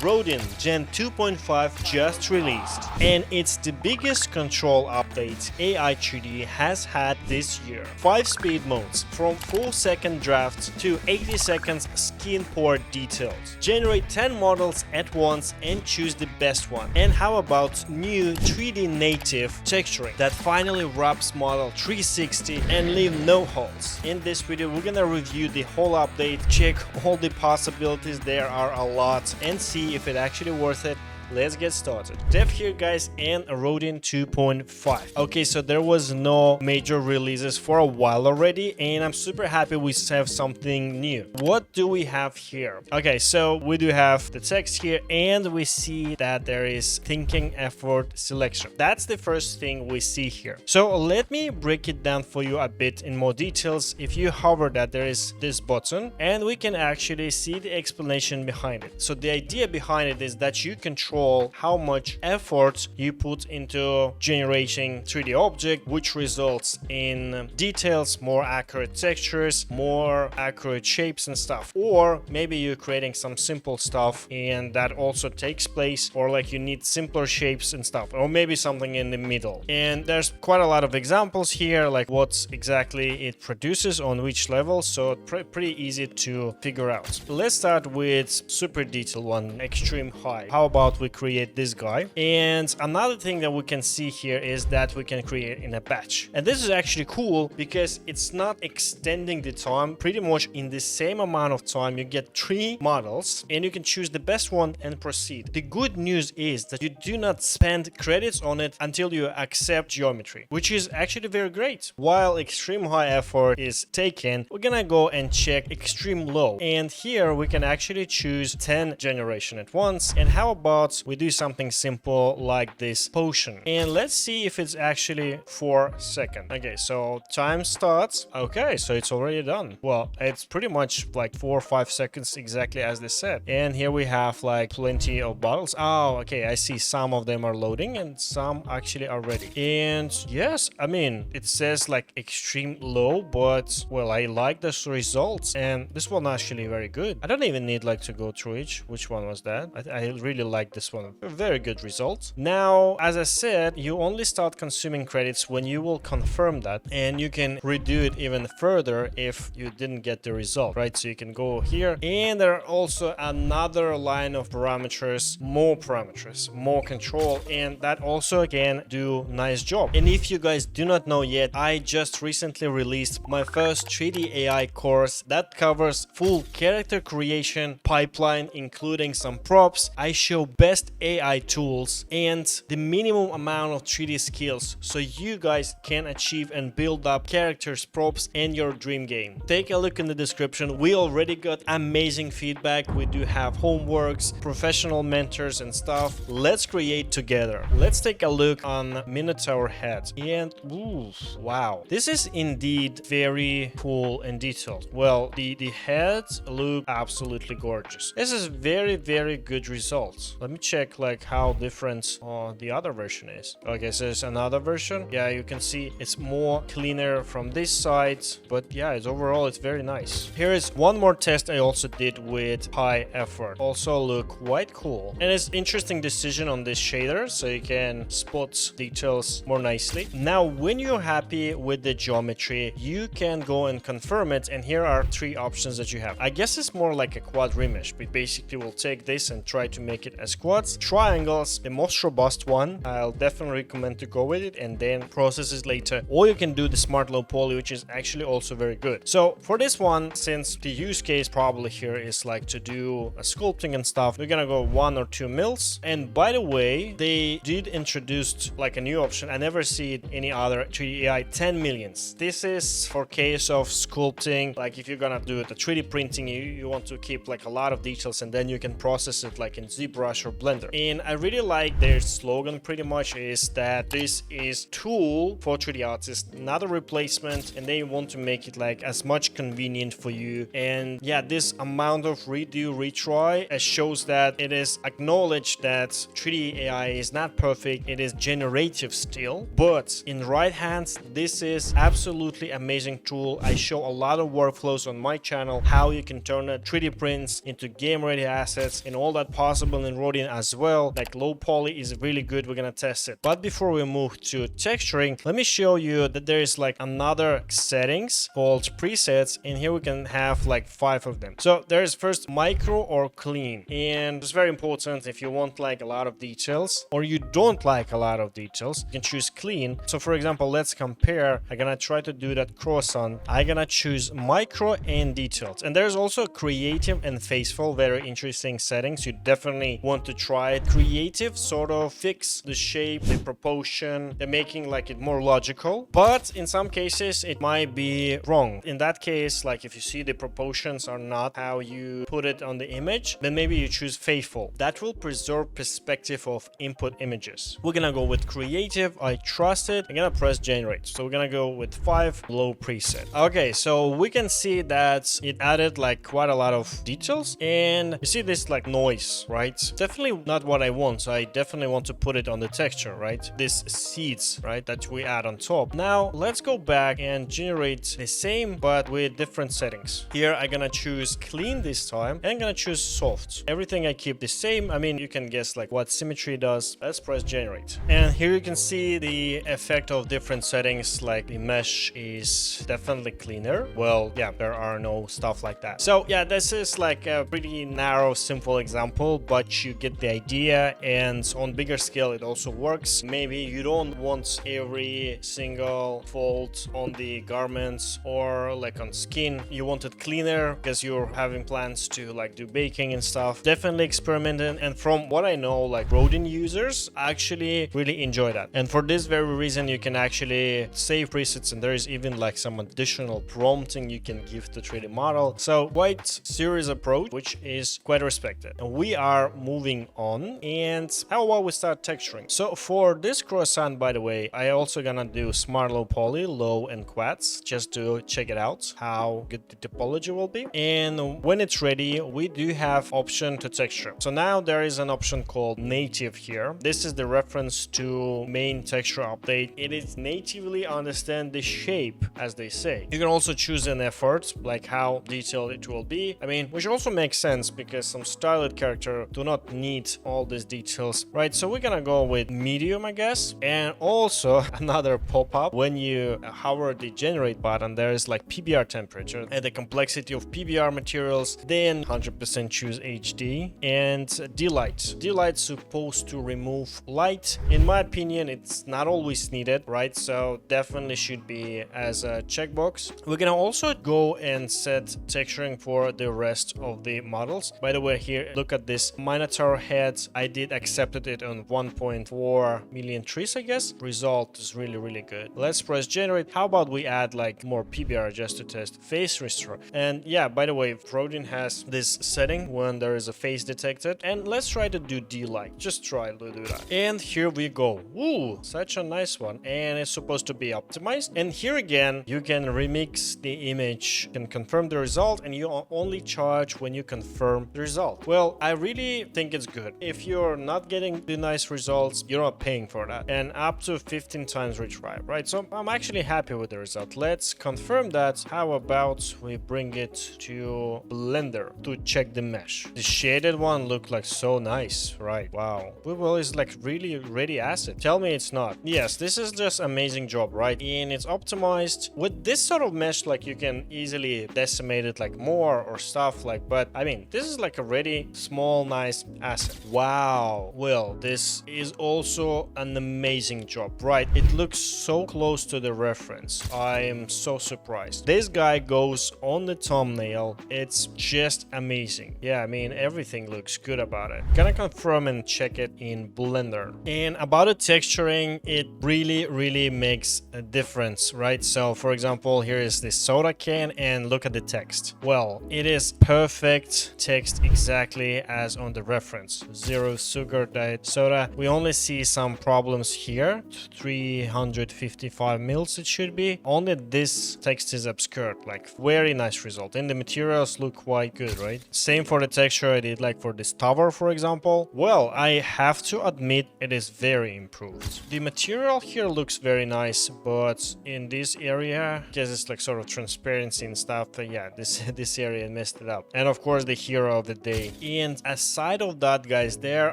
Rodin Gen-2.5 just released, and it's the biggest control update AI 3D has had this year. 5 speed modes, from full second drafts to 80 seconds skin pour details. Generate 10 models at once and choose the best one. And how about new 3D native texturing that finally wraps model 360 and leave no holes. In this video we're gonna review the whole update, check all the possibilities, there are a lot, and see if it's actually worth it. Let's get started. Dev here, guys, and Rodin 2.5. Okay, so there was no major releases for a while already, and I'm super happy we have something new. What do we have here? Okay, so we do have the text here, and we see that there is thinking effort selection. That's the first thing we see here. So let me break it down for you a bit in more details. If you hover that, there is this button, and we can actually see the explanation behind it. So the idea behind it is that you control how much effort you put into generating 3D object, which results in details, more accurate textures, more accurate shapes and stuff. Or maybe you're creating some simple stuff and that also takes place, or like you need simpler shapes and stuff, or maybe something in the middle. And there's quite a lot of examples here, like what exactly it produces on which level, so pretty easy to figure out. Let's start with super detailed one, extreme high. How about we create this guy? And another thing that we can see here is that we can create in a batch, and this is actually cool because it's not extending the time. Pretty much in the same amount of time you get 3 models and you can choose the best one and proceed. The good news is that you do not spend credits on it until you accept geometry, which is actually very great. While extreme high effort is taken, we're gonna go and check extreme low, and here we can actually choose 10 generation at once. And how about we do something simple like this potion, and let's see if it's actually 4 seconds. Okay, so time starts. Okay, so it's already done. Well, it's pretty much like 4 or 5 seconds, exactly as they said. And here we have like plenty of bottles. Oh, okay, I see some of them are loading and some actually are ready. And yes, I mean, it says like extreme low, but well, I like the results, and this one actually very good. I don't even need like to go through each. Which one was that? I really like this one. Very good result. Now, as I said, you only start consuming credits when you will confirm that, and you can redo it even further if you didn't get the result, right? So you can go here, and there are also another line of parameters, more control, and that also can do nice job. And if you guys do not know yet, I just recently released my first 3D AI course that covers full character creation pipeline, including some props. I show best AI tools and the minimum amount of 3D skills so you guys can achieve and build up characters, props, and your dream game. Take a look in the description. We already got amazing feedback. We do have homeworks, professional mentors and stuff. Let's create together. Let's take a look on Minotaur head, and ooh, wow, this is indeed very cool and detailed. Well, the heads look absolutely gorgeous. This is very good results. Let me check like how different the other version is. Okay, so there's another version. Yeah, you can see it's more cleaner from this side, but yeah, it's very nice. Here is one more test I also did with high effort. Also look quite cool, and it's interesting decision on this shader, so you can spot details more nicely. Now, when you're happy with the geometry, you can go and confirm it, and here are 3 options that you have. I guess it's more like a quad remesh, but basically we'll take this and try to make it as quads. Triangles, the most robust one. I'll definitely recommend to go with it, and then processes later. Or you can do the smart low poly, which is actually also very good. So for this one, since the use case probably here is like to do a sculpting and stuff, we're gonna go 1 or 2 mils. And by the way, they did introduce like a new option. I never see it any other 3D AI, 10 millions. This is for case of sculpting, like if you're gonna do the 3D printing, you want to keep like a lot of details, and then you can process it like in ZBrush or Blender. And I really like their slogan pretty much is that this is tool for 3D artists, not a replacement, and they want to make it like as much convenient for you. And yeah, this amount of redo, retry shows that it is acknowledged that 3D AI is not perfect, it is generative still, but in right hands, this is absolutely amazing tool. I show a lot of workflows on my channel, how you can turn 3D prints into game-ready assets and all that possible in Rodin as well. Like low poly is really good, we're gonna test it. But before we move to texturing, let me show you that there is like another settings called presets, and here we can have like 5 of them. So there's first micro or clean, and it's very important if you want like a lot of details or you don't like a lot of details, you can choose clean. So for example, let's compare. I'm gonna try to do that croissant. I'm gonna choose micro and details, and there's also creative and faithful, very interesting settings. You definitely want to try it. Creative sort of fix the shape, the proportion, they're making like it more logical, but in some cases it might be wrong. In that case, like if you see the proportions are not how you put it on the image, then maybe you choose faithful. That will preserve perspective of input images. We're gonna go with creative. I trust it. I'm gonna press generate. So we're gonna go with 5 low preset. Okay, so we can see that it added like quite a lot of details, and you see this like noise, right? Definitely not what I want. So I definitely want to put it on the texture, right? This seeds, right, that we add on top. Now let's go back and generate the same but with different settings. Here I'm gonna choose clean this time, and I'm gonna choose soft. Everything I keep the same. I mean, you can guess like what symmetry does. Let's press generate, and here you can see the effect of different settings. Like the mesh is definitely cleaner. Well, yeah, there are no stuff like that. So yeah, this is like a pretty narrow, simple example, but you get the idea, and on bigger scale it also works. Maybe you don't want every single fold on the garments or like on skin. You want it cleaner because you're having plans to like do baking and stuff. Definitely experimenting, and from what I know, like Rodin users actually really enjoy that. And for this very reason, you can actually save presets, and there is even like some additional prompting you can give the 3D model. So quite serious approach, which is quite respected. And we are moving on, and how about we start texturing? So for this croissant, by the way, I also gonna do smart low poly, low and quads, just to check it out how good the topology will be. And when it's ready, we do have option to texture. So now there is an option called native here. This is the reference to main texture update. It is natively understand the shape, as they say. You can also choose an effort, like how detailed it will be. I mean, which also makes sense because some styled character do not need all these details, right? So we're gonna go with medium, I guess. And also another pop-up when you hover the generate button, there is like PBR temperature and the complexity of PBR materials. Then 100% choose HD and D-light. D-light's supposed to remove light. In my opinion, it's not always needed, right? So definitely should be as a checkbox. We're gonna also go and set texturing for the rest of the models. By the way, here, look at this Minotaur head. I did accepted it on 1.4 million trees, I guess. Result is really, really good. Let's press generate. How about we add like more PBR just to test face restore? And yeah, by the way, Rodin has this setting when there is a face detected. And let's try to do D-light. Just try to do that. And here we go. Ooh, such a nice one. And it's supposed to be optimized. And here again, you can remix the image, can confirm the result, and you only charge when you confirm the result. Well, I really think it's good. If you're not getting the nice results, you're not paying for that. And up to 15 times retry, right? So I'm actually happy with the result. Let's confirm that. How about we bring it to Blender to check the mesh? The shaded one looked like so nice, right? Wow. Well, it's like really ready asset. Tell me it's not. Yes, this is just amazing job, right? And it's optimized with this sort of mesh. Like you can easily decimate it like more or stuff like, but I mean, this is like a ready small nice asset. Wow. Well, this is also an amazing job, right? It looks so close to the reference. I am so surprised. This guy goes on the thumbnail. It's just amazing. Yeah, I mean, everything looks good about it. Gonna confirm and check it in Blender. And about the texturing, it really makes a difference, right? So for example, here is this soda can, and look at the text. Well, it is perfect text exactly as on the reference. difference. Zero sugar diet soda. We only see some problems here. 355 mils it should be. Only this text is obscured. Like very nice result. And the materials look quite good, right? Same for the texture I did like for this tower, for example. Well, I have to admit it is very improved. The material here looks very nice, but in this area, because it's like sort of transparency and stuff, yeah, this area messed it up. And of course the hero of the day. And aside of that, guys, there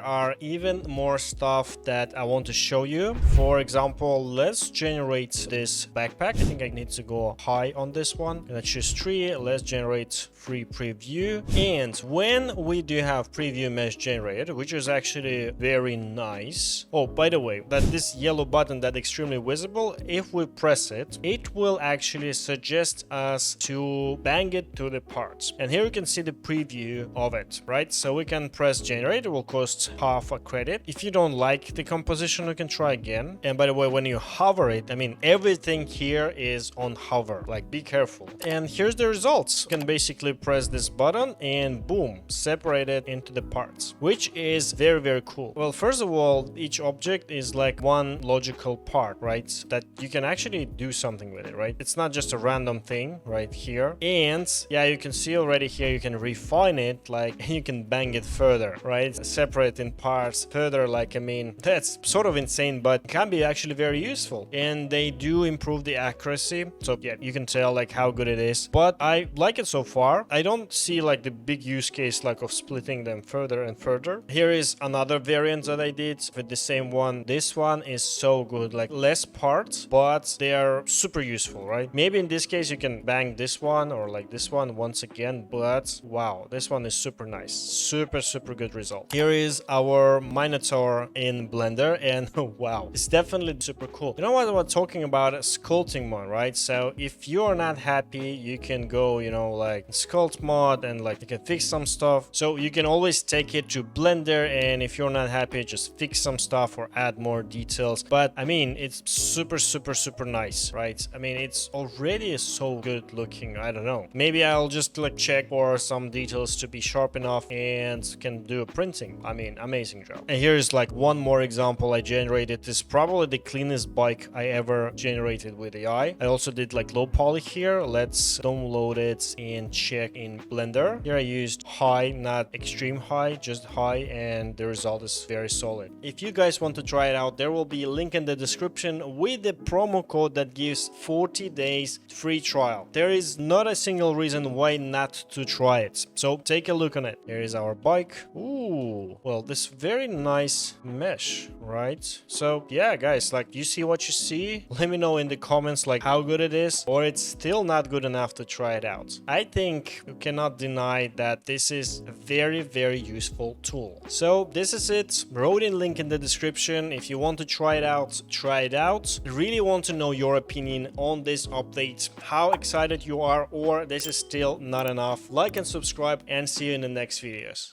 are even more stuff that I want to show you. For example, let's generate this backpack. I think I need to go high on this one. Let's choose 3. Let's generate free preview. And when we do have preview mesh generated, which is actually very nice. Oh, by the way, that this yellow button that extremely visible, if we press it, it will actually suggest us to bang it to the parts. And here you can see the preview of it, right? So we can press generate. It will cost half a credit. If you don't like the composition, you can try again. And by the way, when you hover it, I mean, everything here is on hover, like be careful. And here's the results. You can basically press this button and boom, separate it into the parts, which is very, very cool. Well, first of all, each object is like one logical part, right? That you can actually do something with it, right? It's not just a random thing right here. And yeah, you can see already here, you can refine it, like, and you can bang it further, right? Separate in parts further, like, I mean, that's sort of insane, but can be actually very useful. And they do improve the accuracy. So yeah, you can tell like how good it is, but I like it so far. I don't see like the big use case like of splitting them further and further. Here is another variant that I did with the same one. This one is so good, like less parts, but they are super useful, right? Maybe in this case you can bang this one or like this one once again, but wow, this one is super nice. Super good result. Here is our Minotaur in Blender, and wow, it's definitely super cool. You know what I'm talking about? Sculpting mode, right? So if you're not happy, you can go, you know, like sculpt mode and like you can fix some stuff. So you can always take it to Blender, and if you're not happy, just fix some stuff or add more details. But I mean, it's super nice, right? I mean, it's already so good looking. I don't know. Maybe I'll just like check for some details to be sharp enough and can do a printing. I mean, amazing job. And here's like one more example I generated. This is probably the cleanest bike I ever generated with AI. I also did like low poly here. Let's download it and check in Blender. Here I used high, not extreme high, just high, and the result is very solid. If you guys want to try it out, there will be a link in the description with the promo code that gives 40 days free trial. There is not a single reason why not to try it. So take a look on it. Here is our bike. Ooh, well, this very nice mesh, right? So yeah, guys, like you see what you see. Let me know in the comments like how good it is, or it's still not good enough to try it out. I think you cannot deny that this is a very useful tool. So this is it. Rodin link in the description. If you want to try it out, try it out. I really want to know your opinion on this update, how excited you are, or this is still not enough. Like and subscribe, and see you in the next videos.